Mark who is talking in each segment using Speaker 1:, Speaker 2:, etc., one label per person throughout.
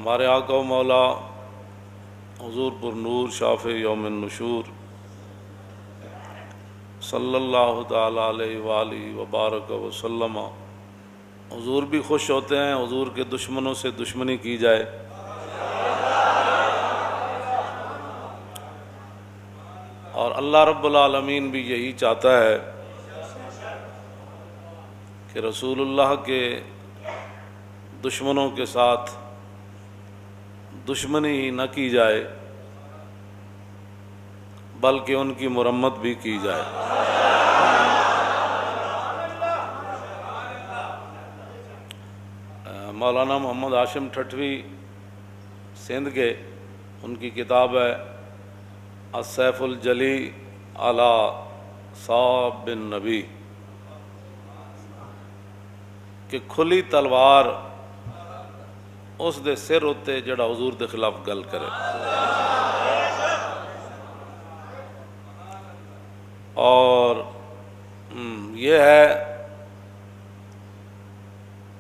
Speaker 1: ہمارے آقا و مولا حضور پر نور شافع یوم النشور صلی اللہ تعالی علیہ وآلہ وبارک وسلم، حضور بھی خوش ہوتے ہیں حضور کے دشمنوں سے دشمنی کی جائے، اور اللہ رب العالمین بھی یہی چاہتا ہے کہ رسول اللہ کے دشمنوں کے ساتھ دشمنی ہی نہ کی جائے بلکہ ان کی مرمت بھی کی جائے۔ مولانا محمد ہاشم ٹھٹوی سندھ کے، ان کی کتاب ہے السیف الجلی علی صاب بن نبی، کہ کھلی تلوار اس دے سر ہوتے جڑا حضور دے خلاف گل کرے، اور یہ ہے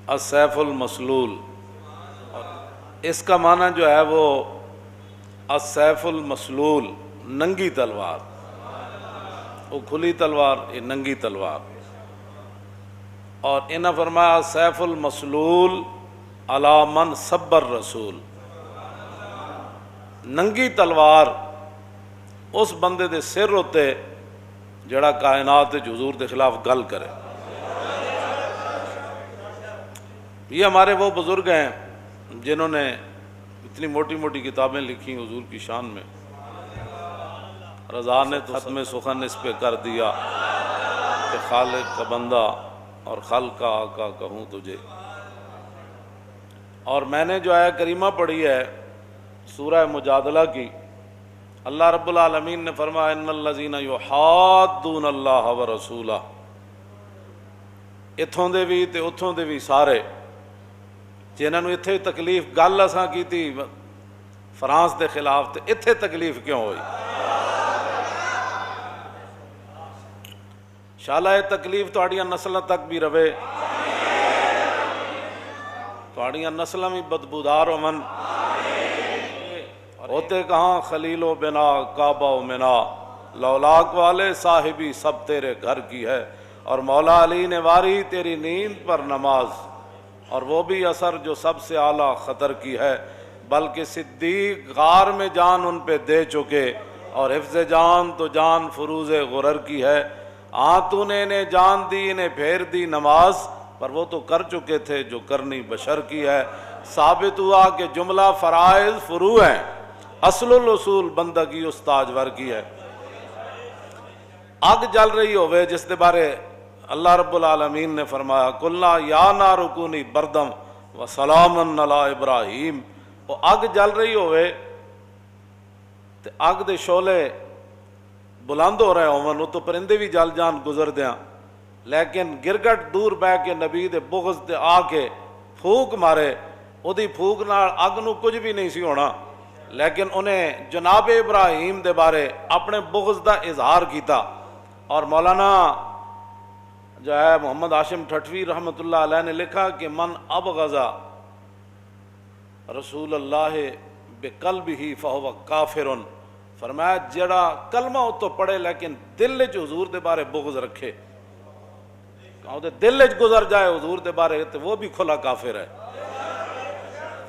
Speaker 1: السیف المسلول، اس کا معنی جو ہے وہ السیف المسلول، ننگی تلوار، وہ کھلی تلوار، یہ ننگی تلوار، اور انہاں فرمایا السیف المسلول علی من سب الرسول، ننگی تلوار اس بندے دے سر ہوتے جڑا کائنات حضور دے خلاف گل کرے۔ یہ ہمارے وہ بزرگ ہیں جنہوں نے اتنی موٹی موٹی کتابیں لکھی حضور کی شان میں، رضا نے ختم سخن اس پہ کر دیا کہ خالق کا بندہ اور خلق کا آقا کہوں تجھے۔ اور میں نے جو آیہ کریمہ پڑھی ہے سورہ مجادلہ کی، اللہ رب العالمین نے فرمایا ان الذین یحادون اللہ ورسولہ، اتھوں دے بھی تے اتھوں دے بھی سارے جنہاں نوں اتھے تکلیف گل اساں کیتی فرانس دے خلاف، تے اتھے تکلیف کیوں ہوئی؟ انشاءاللہ یہ تکلیف تہاڈیاں نسلاں تک بھی رہے، تہاڈیاں نسلاں بھی بدبودار ہون، ہوتے کہاں خلیل و بنا کعبہ و منا، لولاک والے صاحبی سب تیرے گھر کی ہے، اور مولا علی نے واری تیری نیند پر نماز، اور وہ بھی اثر جو سب سے اعلیٰ خطر کی ہے، بلکہ صدیق غار میں جان ان پہ دے چکے، اور حفظ جان تو جان فروز غرر کی ہے، تو نے انہیں جان دی انہیں پھیر دی نماز، پر وہ تو کر چکے تھے جو کرنی بشر کی ہے۔ ثابت ہوا کہ جملہ فرائض فروع ہیں، اصل الاصول بندگی اس تاجور کی ہے۔ آگ جل رہی ہوئے جس دے بارے اللہ رب العالمین نے فرمایا قلنا یا نار کونی بردم وسلام علی ابراہیم، وہ آگ جل رہی ہوئے تے آگ دے شعلے بلند ہو رہے ہوں، وہ تو پرندے بھی جل جان گزر دیاں، لیکن گرگٹ دور بہ کے نبی دے بغض تے آ کے پھوک مارے، او دی پھوک نال اگ نو کچھ بھی نہیں سی ہونا، لیکن انہیں جناب ابراہیم دے بارے اپنے بغض دا اظہار کیتا۔ اور مولانا جو ہے محمد ہاشم ٹھٹوی رحمۃ اللہ علیہ نے لکھا کہ من ابغض رسول اللہ بقلبہ فہو کافر، فرمایا جڑا کلمہ تو پڑھے لیکن دل وچ حضور دے بارے بغض رکھے، دل وچ گزر جائے حضور دے بارے تو وہ بھی کھلا کافر ہے۔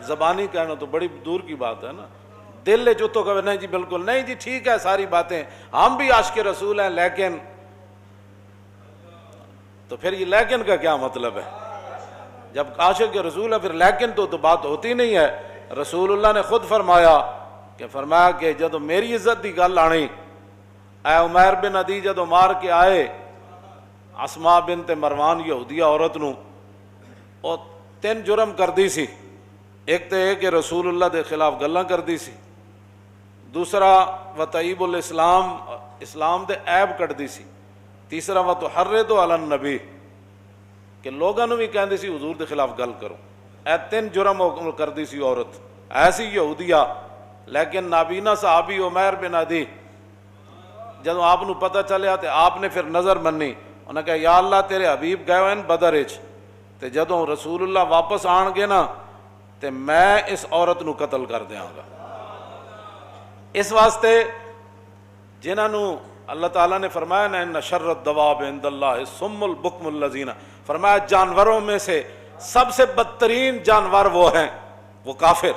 Speaker 1: زبانی کہنا تو بڑی دور کی بات ہے نا، دل وچ تو کہ نہیں جی بالکل نہیں جی ٹھیک ہے ساری باتیں، ہم بھی عاشق رسول ہیں، لیکن تو پھر یہ لیکن کا کیا مطلب ہے؟ جب عاشق رسول ہے پھر لیکن تو بات ہوتی نہیں ہے۔ رسول اللہ نے خود فرمایا کہ جدو میری عزت دی گل آنی، اے عمیر بن عدی جدو مار کے آئے اسماء بنت مروان یہودیہ عورت نو، وہ 3 جرم کر دی سی، ایک تو یہ کہ رسول اللہ دے خلاف گلاں کر دی سی، دوسرا وطیب الاسلام، اسلام دے عیب کٹ دی سی، تیسرا وتحرض علی النبی، کہ لوگاں نو بھی کہندی سی حضور دے خلاف گل کرو، اے 3 جرم کر دی سی عورت ایسی یہودیہ۔ لیکن نابینا صحابی عمیر بن عدی جدو آپ نو پتہ چلیا تو آپ نے پھر نظر منی، انہوں نے کہا یا اللہ تیرے حبیب گئے ہوئے بدر وچ، تے جدوں رسول اللہ واپس آن گے نا تے میں اس عورت نو قتل کر دیاں گا۔ اس واسطے جنہاں نو اللہ تعالیٰ نے فرمایا نا ان شر الدواب عند اللہ الصم البکم الذین، فرمایا جانوروں میں سے سب سے بدترین جانور وہ ہیں وہ کافر۔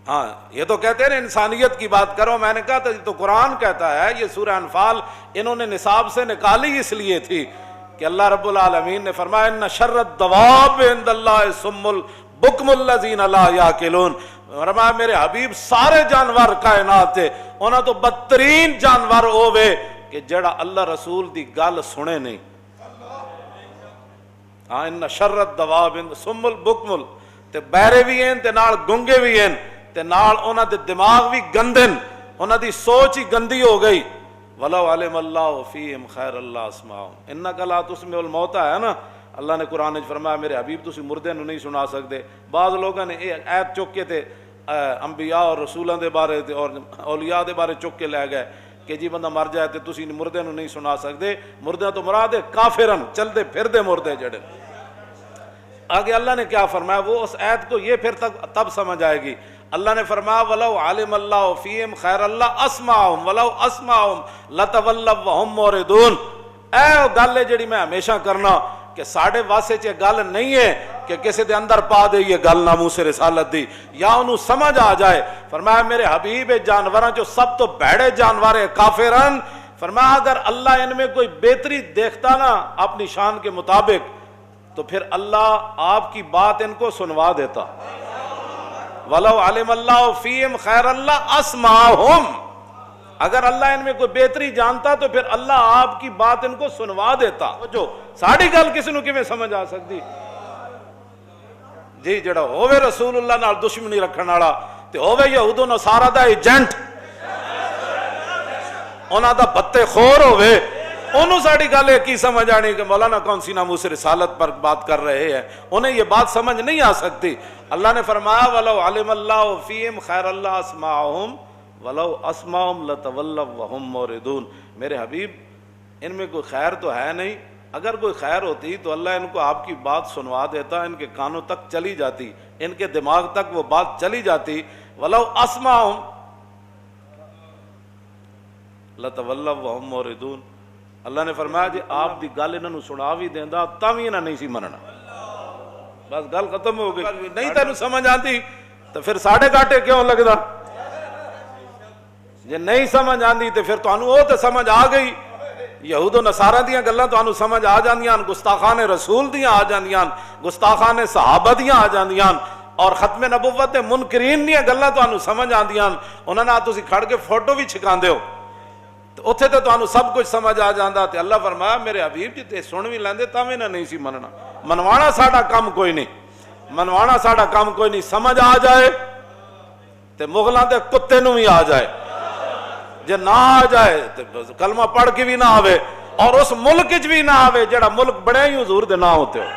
Speaker 1: ہاں یہ تو کہتے ہیں نا انسانیت کی بات کرو، میں نے کہا تھا یہ تو قرآن کہتا ہے، یہ سورہ انفال انہوں نے نصاب سے نکالی اس لیے تھی کہ اللہ رب العالمین نے فرمایا ان شر الدواب عند اللہ الصم البکم الذین لا یعقلون، فرمایا میرے حبیب سارے جانور کائنات تھے انہاں تو بدترین جانور ہووے کہ جڑا اللہ رسول دی گل سنے نہیں۔ ہاں ان شر الدواب الصم البکم، تے بہرے بھی ہیں تے نال گنگے بھی ہیں تے نال انہاں دے دماغ بھی گندے، انہاں دی سوچ ہی گندی ہو گئی۔ وَلَوْ عَلِمَ اللَّهُ فِيهِمْ خَيْرَ اللَّهُ أَسْمَعَهُمْ إِنَّكَ لَا تُسْمِعُ الْمَوْتَىٰ ہے نا، اللہ نے قرآن وچ فرمایا میرے حبیب تسی مردے نو نہیں سنا سکتے۔ بعض لوگوں نے یہ آیت چک کے تے انبیاء اور رسولاں دے بارے اور اولیاء دے بارے چک کے لے گئے کہ جی بندہ مر جائے تے تسی مردے نو نہیں سنا سکتے، مردے تو مراد ہے کافرن چلتے پھردے مردے جڑے۔ آگے اللہ نے کیا فرمایا، وہ اس آیت کو یہ پھر تب سمجھ آئے گی۔ اللہ نے فرمایا وَلَوْ عَلِمَ اللَّهُ فِيهِمْ خَيْرَ اللَّهُ أَسْمَعَهُمْ وَلَوْ أَسْمَعَهُمْ لَتَوَلَّوْا وَهُمْ مُعْرِضُونَ۔ اے گل ہے جڑی میں ہمیشہ کرنا کہ ساڑھے واسے چ گل نہیں ہے کہ کسی دے اندر پا دے یہ گل ناموس رسالت دی یا انہوں سمجھ آ جائے۔ فرمایا میرے حبیب جانوراں جو سب تو بھڑے جانور ہے کافرن، فرمایا اگر اللہ ان میں کوئی بہتری دیکھتا نا اپنی شان کے مطابق تو پھر اللہ آپ کی بات ان کو سنوا دیتا۔ وَلَوْ عَلِمَ اللَّهُ فِيهِمْ خَيْرَ اللَّهُ أَسْمَعَهُمْ، اگر اللہ ان میں کوئی بہتری جانتا تو پھر اللہ آپ کی بات ان کو سنوا دیتا۔ جو ساڑی گل کسی نو کیویں سمجھ آ سکتی جی، جڑا ہووے رسول اللہ نال دشمنی رکھن والا تے ہووے یہود و نصارا دا ایجنٹ، انہاں دا بتے خور ہووے، انہوں ساڑی گل ہے کی سمجھ آنی کہ مولانا کون سی ناموس رسالت پر بات کر رہے ہیں، انہیں یہ بات سمجھ نہیں آ سکتی۔ اللہ نے فرمایا وَلَوْ عَلِمَ اللَّهُ فِيهِمْ خَيْرَ اللَّهُ أَسْمَعَهُمْ وَلَوْ أَسْمَعَهُمْ لَتَوَلَّوْا وَهُمْ مُعْرِضُونَ۔ میرے حبیب ان میں کوئی خیر تو ہے نہیں، اگر کوئی خیر ہوتی تو اللہ ان کو آپ کی بات سنوا دیتا، ان کے کانوں تک چلی جاتی، ان کے دماغ تک وہ بات چلی جاتی۔ وَلَوْ أَسْمَعَهُمْ لَتَوَلَّوْا وَهُمْ مُعْرِضُونَ۔ اللہ نے فرمایا جی آپ دی گل انہوں سنا بھی دیندا تاں وی انہاں نہیں سی مننا، بس گل ختم ہو گئی۔ نہیں تینوں سمجھ آتی تو پھر ساڑھے گاٹے کیوں لگدا؟ جے نہیں سمجھ آندی تو پھر تانوں وہ تے سمجھ آ گئی، یہود و نصارہ دیاں گلاں تانوں سمجھ آ جاندیاں، گستاخان رسول دیاں آ جاندیاں، گستاخان صحابہ دیاں آ جاندیاں، اور ختم نبوت منکرین دیاں گلاں تانوں سمجھ آندیاں، انہاں نال تسی کھڑ کے فوٹو بھی چھکاندے ہو تو اتھے تو تانوں سب کچھ سمجھ آ جاندا۔ تے اللہ فرمایا میرے حبیب جی تے سن بھی لیندے تاں وی نہیں سی مننا۔ منوانا ساڈا کام کوئی نہیں، منوانا ساڈا کام کوئی نہیں، سمجھ آ جائے تے مغلاں دے کتے نوں بھی آ جائے، جے نہ آ جائے تے کلمہ پڑھ کے بھی نہ آوے اور اس ملک وچ بھی نہ آوے جڑا ملک بڑے ہی حضور دے نہ ہوتے ہو۔